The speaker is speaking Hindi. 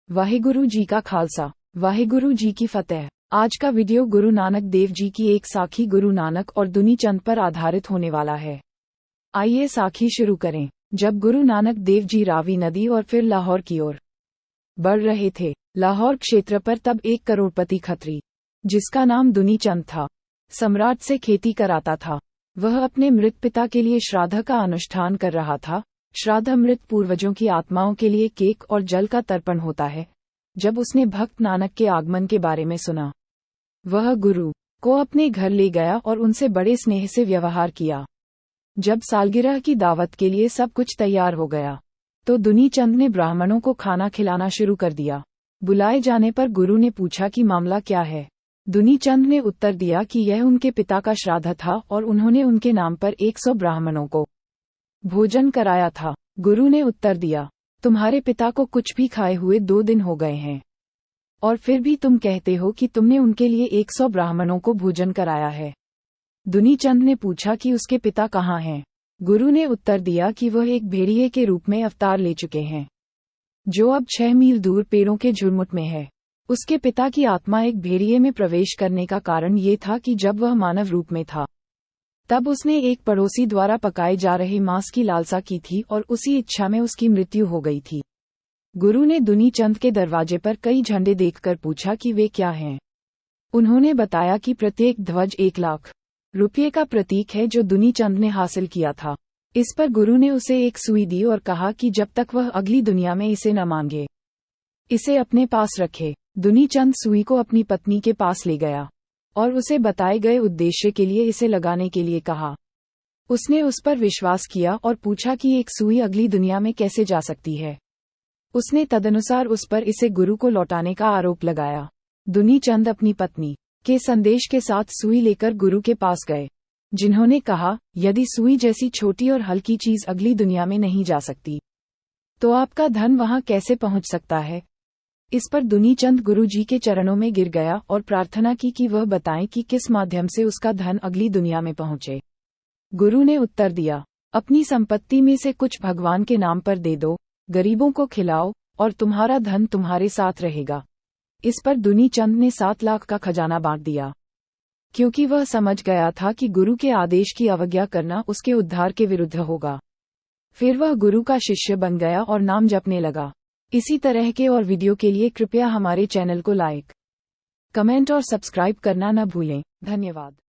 वाहिगुरु जी का खालसा, वाहिगुरु जी की फतेह। आज का वीडियो गुरु नानक देव जी की एक साखी गुरु नानक और दुनी चंद पर आधारित होने वाला है। आइए साखी शुरू करें। जब गुरु नानक देव जी रावी नदी और फिर लाहौर की ओर बढ़ रहे थे, लाहौर क्षेत्र पर तब एक करोड़पति खत्री, जिसका नाम दुनी चंद था, सम्राट से खेती कराता था। वह अपने मृत पिता के लिए श्राद्ध का अनुष्ठान कर रहा था। श्राद्ध मृत पूर्वजों की आत्माओं के लिए केक और जल का तर्पण होता है। जब उसने भक्त नानक के आगमन के बारे में सुना, वह गुरु को अपने घर ले गया और उनसे बड़े स्नेह से व्यवहार किया। जब सालगिरह की दावत के लिए सब कुछ तैयार हो गया, तो दुनी चंद ने ब्राह्मणों को खाना खिलाना शुरू कर दिया। बुलाए जाने पर गुरु ने पूछा कि मामला क्या है। दुनी चंद ने उत्तर दिया कि यह उनके पिता का श्राद्ध था और उन्होंने उनके नाम पर 100 ब्राह्मणों को भोजन कराया था। गुरु ने उत्तर दिया, तुम्हारे पिता को कुछ भी खाए हुए 2 दिन हो गए हैं, और फिर भी तुम कहते हो कि तुमने उनके लिए 100 ब्राह्मणों को भोजन कराया है। दुनी चंद ने पूछा कि उसके पिता कहाँ हैं। गुरु ने उत्तर दिया कि वह एक भेड़िए के रूप में अवतार ले चुके हैं, जो अब 6 मील दूर पेड़ों के झुरमुट में है। उसके पिता की आत्मा एक भेड़िए में प्रवेश करने का कारण ये था कि जब वह मानव रूप में था, तब उसने एक पड़ोसी द्वारा पकाए जा रहे मांस की लालसा की थी और उसी इच्छा में उसकी मृत्यु हो गई थी। गुरु ने दुनी चंद के दरवाजे पर कई झंडे देखकर पूछा कि वे क्या हैं। उन्होंने बताया कि प्रत्येक ध्वज 1 लाख रुपये का प्रतीक है, जो दुनी चंद ने हासिल किया था। इस पर गुरु ने उसे एक सुई दी और कहा कि जब तक वह अगली दुनिया में इसे न मांगे, इसे अपने पास रखे। दुनी चंद सुई को अपनी पत्नी के पास ले गया और उसे बताए गए उद्देश्य के लिए इसे लगाने के लिए कहा। उसने उस पर विश्वास किया और पूछा कि एक सुई अगली दुनिया में कैसे जा सकती है। उसने तदनुसार उस पर इसे गुरु को लौटाने का आरोप लगाया। दुनी चंद अपनी पत्नी के संदेश के साथ सुई लेकर गुरु के पास गए, जिन्होंने कहा, यदि सुई जैसी छोटी और हल्की चीज अगली दुनिया में नहीं जा सकती, तो आपका धन वहां कैसे पहुंच सकता है। इस पर दुनी चंद गुरु जी के चरणों में गिर गया और प्रार्थना की कि वह बताएं कि किस माध्यम से उसका धन अगली दुनिया में पहुंचे। गुरु ने उत्तर दिया, अपनी संपत्ति में से कुछ भगवान के नाम पर दे दो, गरीबों को खिलाओ और तुम्हारा धन तुम्हारे साथ रहेगा। इस पर दुनी चंद ने 7 लाख का खजाना बांट दिया, क्योंकि वह समझ गया था कि गुरु के आदेश की अवज्ञा करना उसके उद्धार के विरुद्ध होगा। फिर वह गुरु का शिष्य बन गया और नाम जपने लगा। इसी तरह के और वीडियो के लिए कृपया हमारे चैनल को लाइक, कमेंट और सब्सक्राइब करना न भूलें। धन्यवाद।